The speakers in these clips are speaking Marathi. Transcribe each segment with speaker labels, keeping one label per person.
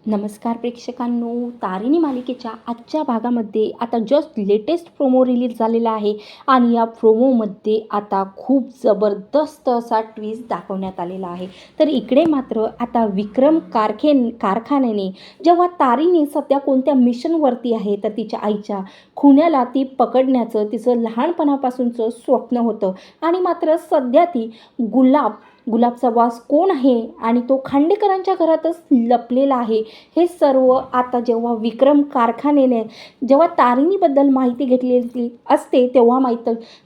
Speaker 1: नमस्कार प्रेक्षकांनो, तारिणी मालिकेच्या आजच्या भागामध्ये आता जस्ट लेटेस्ट प्रोमो रिलीज झालेला आहे आणि या प्रोमोमध्ये आता खूप जबरदस्त असा ट्विस्ट दाखवण्यात आलेला आहे. तर इकडे मात्र आता विक्रम कारखान्याने जेव्हा तारिणी सध्या कोणत्या मिशनवरती आहे तर तिच्या आईच्या खुन्याला ती पकडण्याचं तिचं लहानपणापासूनचं स्वप्न होतं आणि मात्र सध्या ती गुलाबचा वास कोण आहे आणि तो खांडेकरांच्या घरातच लपलेला आहे. हे सर्व आता जेव्हा विक्रम कारखान्याने जेव्हा तारिणीबद्दल माहिती घेतलेली असते तेव्हा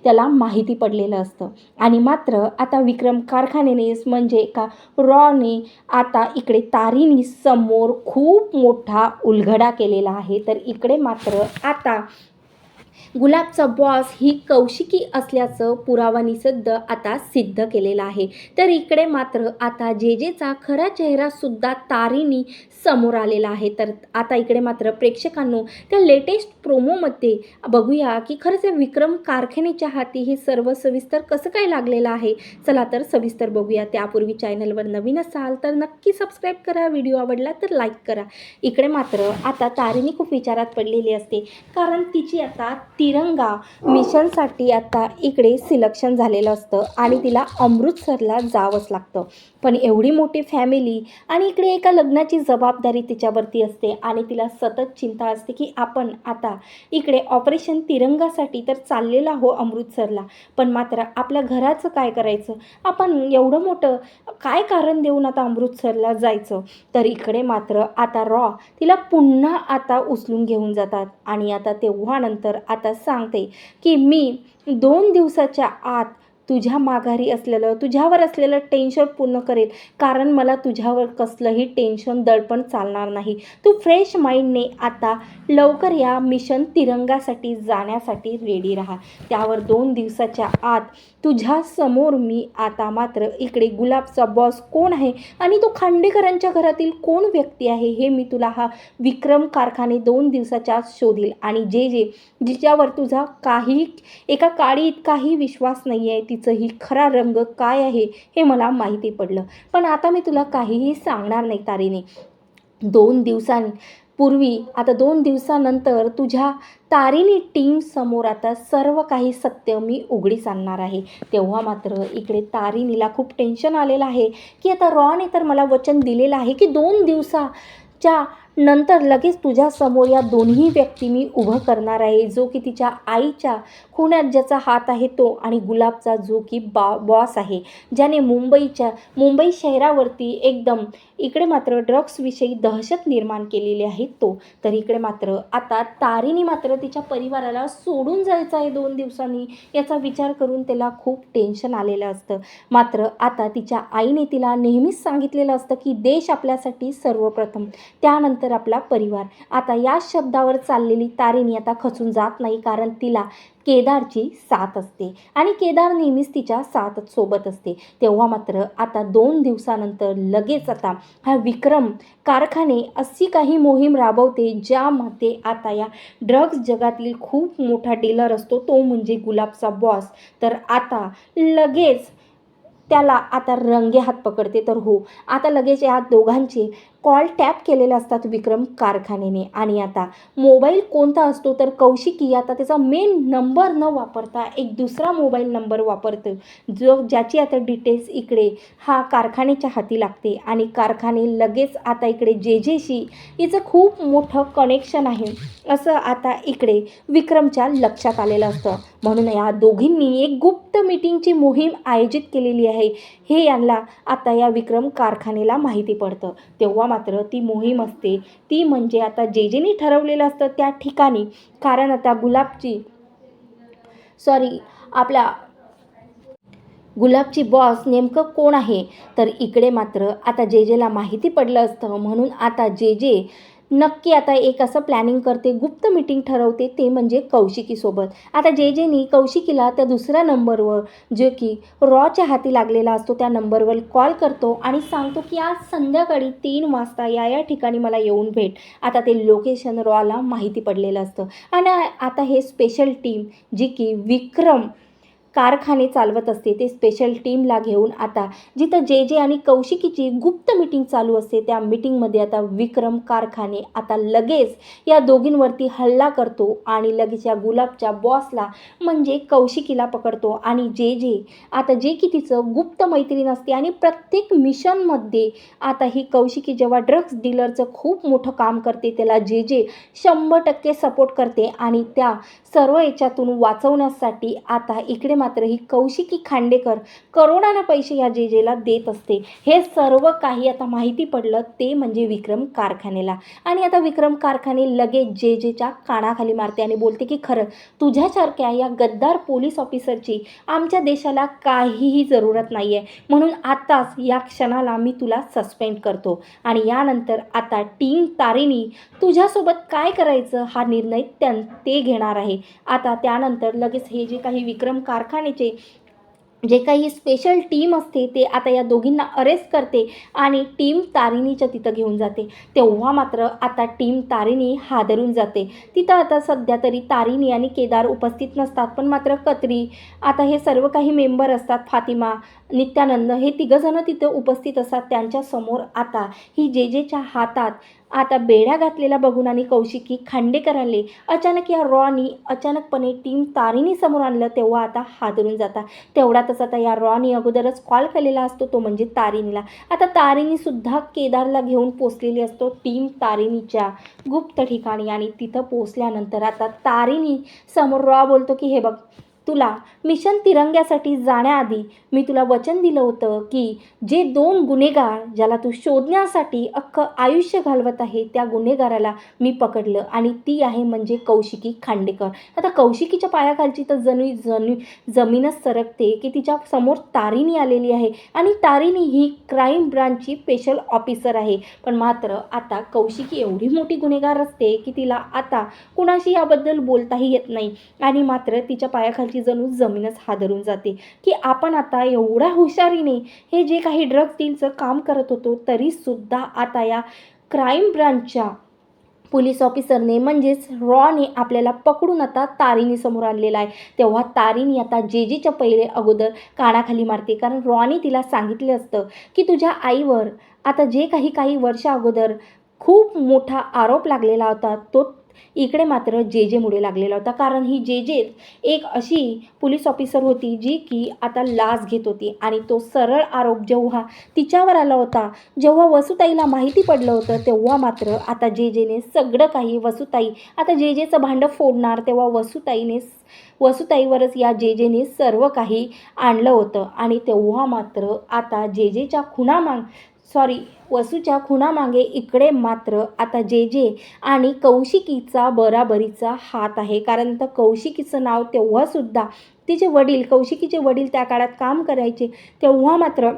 Speaker 1: त्याला माहिती पडलेलं असतं आणि मात्र आता विक्रम कारखान्याने म्हणजे एका रॉने आता इकडे तारिणी समोर खूप मोठा उलगडा केलेला आहे. तर इकडे मात्र आता गुलाबचा बॉस ही कौशिकी असल्याचं पुरावानिसद्ध आता सिद्ध केलेला आहे. तर इकडे मात्र आता जेजेचा खरा चेहरासुद्धा तारिणी समोर आलेला आहे. तर आता इकडे मात्र प्रेक्षकांनो त्या लेटेस्ट प्रोमोमध्ये बघूया की खरंच या विक्रम कारखान्याच्या हाती हे सर्व सविस्तर कसं काय लागलेलं आहे. चला तर सविस्तर बघूया. त्यापूर्वी चॅनलवर नवीन असाल तर नक्की सबस्क्राईब करा, व्हिडिओ आवडला तर लाईक करा. इकडे मात्र आता तारिणी खूप विचारात पडलेली असते कारण तिची आता तिरंगा मिशनसाठी आता इकडे सिलेक्शन झालेलं असतं आणि तिला अमृतसरला जावंच लागतं. पण एवढी मोठी फॅमिली आणि इकडे एका लग्नाची जबाबदारी तिच्यावरती असते आणि तिला सतत चिंता असते की आपण आता इकडे ऑपरेशन तिरंगासाठी तर चाललेलो आहो अमृतसरला, पण मात्र आपल्या घराचं काय करायचं, आपण एवढं मोठं काय कारण देऊन आता अमृतसरला जायचं. तर इकडे मात्र आता तिला पुन्हा आता उचलून घेऊन जातात आणि आता तेव्हा नंतर आता सांगते की मी 2 दिवसाच्या आत तुझ्या माघारी असलेलं तुझ्यावर असलेलं टेन्शन पूर्ण करेल, कारण मला तुझ्यावर कसलंही टेन्शन दडपण चालणार नाही. तू फ्रेश माइंडने आता लवकर या मिशन तिरंगासाठी जाण्यासाठी रेडी राहा. त्यावर 2 दिवसाच्या आत तुझ्या समोर मी आता मात्र इकडे गुलाबचा बॉस कोण आहे आणि तो खांडेकरांच्या घरातील कोण व्यक्ती आहे हे मी तुला हा विक्रम कारखाने 2 दिवसाच्या आत शोधील आणि जिच्यावर तुझा एका काळी इतकाही विश्वास नाही आहे तिचंही खरा रंग काय आहे हे मला माहिती पडलं. पण आता मी तुला काहीही सांगणार नाही तारिणी. 2 दिवसांपूर्वी आता 2 दिवसानंतर तुझ्या तारिणी टीम समोर आता सर्व काही सत्य मी उघडीस आणणार आहे. तेव्हा मात्र इकडे तारिणीला खूप टेन्शन आलेलं आहे की आता रॉने तर मला वचन दिलेलं आहे की 2 दिवसाच्या नंतर लगेच तुझ्यासमोर या दोन्ही व्यक्ती मी उभं करणार आहे, जो की तिच्या आईच्या खुन्यात ज्याचा हात आहे तो आणि गुलाबचा जो की बॉस आहे, ज्याने मुंबई शहरावरती एकदम इकडे मात्र ड्रग्सविषयी दहशत निर्माण केलेली आहे तो. तर इकडे मात्र आता तारिणी मात्र तिच्या परिवाराला सोडून जायचं आहे 2 दिवसांनी याचा विचार करून त्याला खूप टेन्शन आलेलं असतं. मात्र आता तिच्या आईने तिला नेहमीच सांगितलेलं असतं की देश आपल्यासाठी सर्वप्रथम, त्यानंतर आपला परिवार. आता या शब्दावर चाललेली तारिणी आता खचून जात नाही, कारण तिला केदारची साथ असते आणि केदार नेहमीच तिच्या सोबत असते. तेव्हा मात्र आता 2 दिवसानंतर लगेच आता हा विक्रम कारखाने अशी काही मोहीम राबवते ज्यामध्ये आता या ड्रग्स जगातील खूप मोठा डीलर असतो तो म्हणजे गुलाबचा बॉस. तर आता लगेच त्याला आता रंगे हात पकडते. तर आता लगेच या दोघांचे कॉल टॅप केलेले असतात विक्रम कारखान्याने आणि आता मोबाईल कोणता असतो तर कौशिकी आता त्याचा मेन नंबर न वापरता एक दुसरा मोबाईल नंबर वापरतो, ज्याची आता डिटेल्स इकडे हा कारखान्याच्या हाती लागते आणि कारखाने लगेच आता इकडे जेजेशी हिचं खूप मोठं कनेक्शन आहे असं आता इकडे विक्रमच्या लक्षात आलेलं असतं. म्हणून या दोघींनी एक गुप्त मीटिंगची मोहीम आयोजित केलेली आहे हे यांना आता या विक्रम कारखान्याला माहिती पडतं. तेव्हा मात्र ती मोहीम असते ती म्हणजे आता जेजेने ठरवलेलं असतं त्या ठिकाणी, कारण आता गुलाबची बॉस नेमकं कोण आहे. तर इकडे मात्र आता जेजेला माहिती पडलं असतं, म्हणून आता जेजे नक्की आता एक असं प्लॅनिंग करते, गुप्त मीटिंग ठरवते, ते म्हणजे कौशिकीसोबत. आता जेजेनी कौशिकीला त्या दुसऱ्या नंबरवर जो की रॉच्या हाती लागलेला असतो त्या नंबरवर कॉल करतो आणि सांगतो की आज संध्याकाळी 3 वाजता या ठिकाणी मला येऊन भेट. आता ते लोकेशन रॉला माहिती पडलेलं असतं आणि आता हे स्पेशल टीम जी की विक्रम कारखाने चालवत असते ते स्पेशल टीमला घेऊन आता जिथं जे जे आणि कौशिकीची गुप्त मीटिंग चालू असते त्या मीटिंगमध्ये आता विक्रम कारखाने आता लगेच या दोघींवरती हल्ला करतो आणि लगेच या गुलाबच्या बॉसला म्हणजे कौशिकीला पकडतो आणि जे आता जे की तिचं गुप्त मैत्रीण असते आणि प्रत्येक मिशनमध्ये आता ही कौशिकी जेव्हा ड्रग्ज डीलरचं खूप मोठं काम करते त्याला जे 100% सपोर्ट करते आणि त्या सर्व याच्यातून वाचवण्यासाठी आता इकडे मात्र ही कौशिकी खांडेकर करोडांना पैसे या जेला देत असते. हे सर्व काही आता माहिती पडलं ते म्हणजे विक्रम कारखानेला आणि आता विक्रम कारखाने लगेच जेच्या कानाखाली मारते आणि बोलते की खरं तुझ्यासारख्या या गद्दार पोलीस ऑफिसरची आमच्या देशाला काहीही जरूरत नाही आहे, म्हणून आताच या क्षणाला मी तुला सस्पेंड करतो आणि यानंतर आता टीम तारिणी तुझ्यासोबत काय करायचं हा निर्णय ते घेणार आहे. आता त्यानंतर लगेच हे जे काही विक्रम कारखान्याचे जे काही स्पेशल टीम असते ते आता या दोघींना अरेस्ट करते आणि टीम तारिणीच्या तिथं घेऊन जाते. तेव्हा मात्र आता टीम तारिणी हादरून जाते. तिथं आता सध्या तरी तारिणी आणि केदार उपस्थित नसतात, पण मात्र कत्री आता हे सर्व काही मेंबर असतात, फातिमा, नित्यानंद हे तिघंजणं तिथं उपस्थित असतात. त्यांच्यासमोर आता ही जेच्या हातात आता बेड्या घातलेला बघून आणि कौशिकी खांडेकर आले अचानक या रॉनी अचानकपणे टीम तारिणी समोर आणलं तेव्हा आता हादरून जाता. तेवढ्यातच आता या रॉनी अगोदरच कॉल केलेला असतो तो म्हणजे तारिणीला. आता तारिणीसुद्धा केदारला घेऊन पोचलेली असतो टीम तारिणीच्या गुप्त ठिकाणी आणि तिथं पोचल्यानंतर आता तारिणी समोर रॉ बोलतो की हे बघ, तुला मिशन तिरंग्यासाठी जाण्याआधी मी तुला वचन दिलं होतं की जे 2 गुन्हेगार ज्याला तू शोधण्यासाठी अख्खं आयुष्य घालवत आहे त्या गुन्हेगाराला मी पकडलं आणि ती आहे म्हणजे कौशिकी खांडेकर. आता कौशिकीच्या पायाखालची तर जमीनच सरकते की तिच्या समोर तारिणी आलेली आहे आणि तारिणी ही क्राईम ब्रांचची स्पेशल ऑफिसर आहे. पण मात्र आता कौशिकी एवढी मोठी गुन्हेगार असते की तिला आता कुणाशी याबद्दल बोलताही येत नाही आणि मात्र तिच्या पायाखालची जणू जमीनच हादरून जाते की आपण आता एवढ्या हुशारीने हे जे काही ड्रग्ज डीलचं काम करत होतो तरीसुद्धा आता या क्राईम ब्रांचच्या पोलीस ऑफिसरने म्हणजेच रॉने आपल्याला पकडून आता तारिणीसमोर आणलेला आहे. तेव्हा तारिणी आता जेच्या पहिले अगोदर कानाखाली मारते, कारण रॉने तिला सांगितलं असतं की तुझ्या आईवर आता जे काही वर्षा अगोदर खूप मोठा आरोप लागलेला होता तो इकडे मात्र जेमुळे लागलेला होता. कारण ही एक अशी पोलीस ऑफिसर होती जी की आता लाच घेत होती आणि तो सरळ आरोप जेव्हा तिच्यावर आला होता, जेव्हा वसुताईला माहिती पडलं होतं तेव्हा मात्र आता जेने सगळं काही वसुताई आता जेचं भांडं फोडणार तेव्हा वसुताईवरच या जेने सर्व काही आणलं होतं आणि तेव्हा मात्र आता जेच्या वसूच्या खुनामागे इकडे मात्र आता जे आणि कौशिकीचा बराबरीचा हात आहे. कारण तर कौशिकीचं नाव तेव्हासुद्धा कौशिकीचे वडील त्या काळात काम करायचे तेव्हा मात्र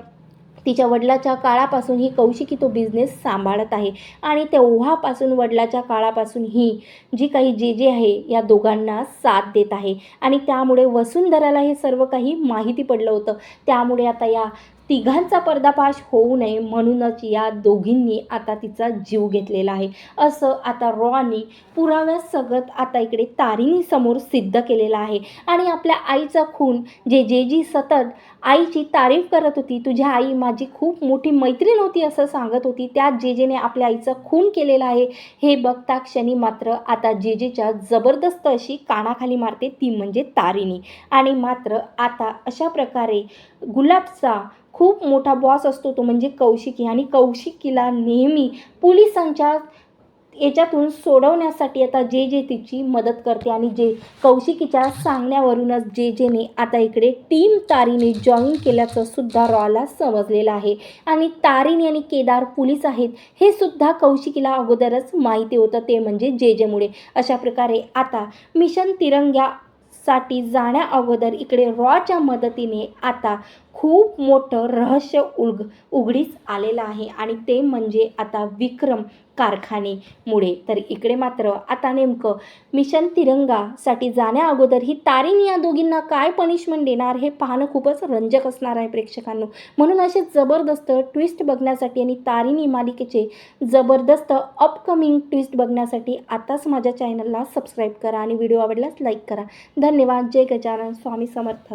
Speaker 1: तिच्या वडिलाच्या काळापासून ही कौशिकी तो बिझनेस सांभाळत आहे आणि तेव्हापासून वडिलाच्या काळापासून ही जी काही जे आहे या दोघांना साथ देत आहे आणि त्यामुळे वसुंधराला हे सर्व काही माहिती पडलं होतं. त्यामुळे आता या तिघांचा पर्दाफाश होऊ नये म्हणूनच या दोघींनी आता तिचा जीव घेतलेला आहे असं आता रॉनी पुराव्यासकट आता इकडे तारिणीसमोर सिद्ध केलेलं आहे. आणि आपल्या आईचा खून जी सतत आईची तारीफ करत होती, तुझ्या आई माझी खूप मोठी मैत्रीण होती असं सांगत होती, त्या जेने आपल्या आईचा खून केलेला आहे हे बघता क्षणी मात्र आता जेच्या जबरदस्त अशी कानाखाली मारते ती म्हणजे तारिणी. आणि मात्र आता अशा प्रकारे गुलाबचा खूप मोठा बॉस असतो तो म्हणजे कौशिकी आणि कौशिकीला नेहमी पोलिसांच्या याच्यातून सोडवण्यासाठी आता जे तिची मदत करते आणि कौशिकीच्या सांगण्यावरूनच जेने आता इकडे टीम तारिणी जॉईन केल्याचं सुद्धा रॉला समजलेलं आहे. आणि तारिणी आणि केदार पोलीस आहेत हे सुद्धा कौशिकीला अगोदरच माहिती होतं ते म्हणजे जेमुळे. अशा प्रकारे आता मिशन तिरंग्यासाठी जाण्या अगोदर इकडे रॉच्या मदतीने आता खूप मोठं रहस्य उघडीस आलेलं आहे आणि ते म्हणजे आता विक्रम कारखानेमुळे. तर इकडे मात्र आता नेमकं मिशन तिरंगासाठी जाण्या अगोदर ही तारिणी या दोघींना काय पनिशमेंट देणार हे पाहणं खूपच रंजक असणार आहे प्रेक्षकांनो. म्हणून असे जबरदस्त ट्विस्ट बघण्यासाठी आणि तारिणी मालिकेचे जबरदस्त अपकमिंग ट्विस्ट बघण्यासाठी आताच माझ्या चॅनलला सबस्क्राईब करा आणि व्हिडिओ आवडल्यास लाईक करा. धन्यवाद. जय गजानन. स्वामी समर्थ.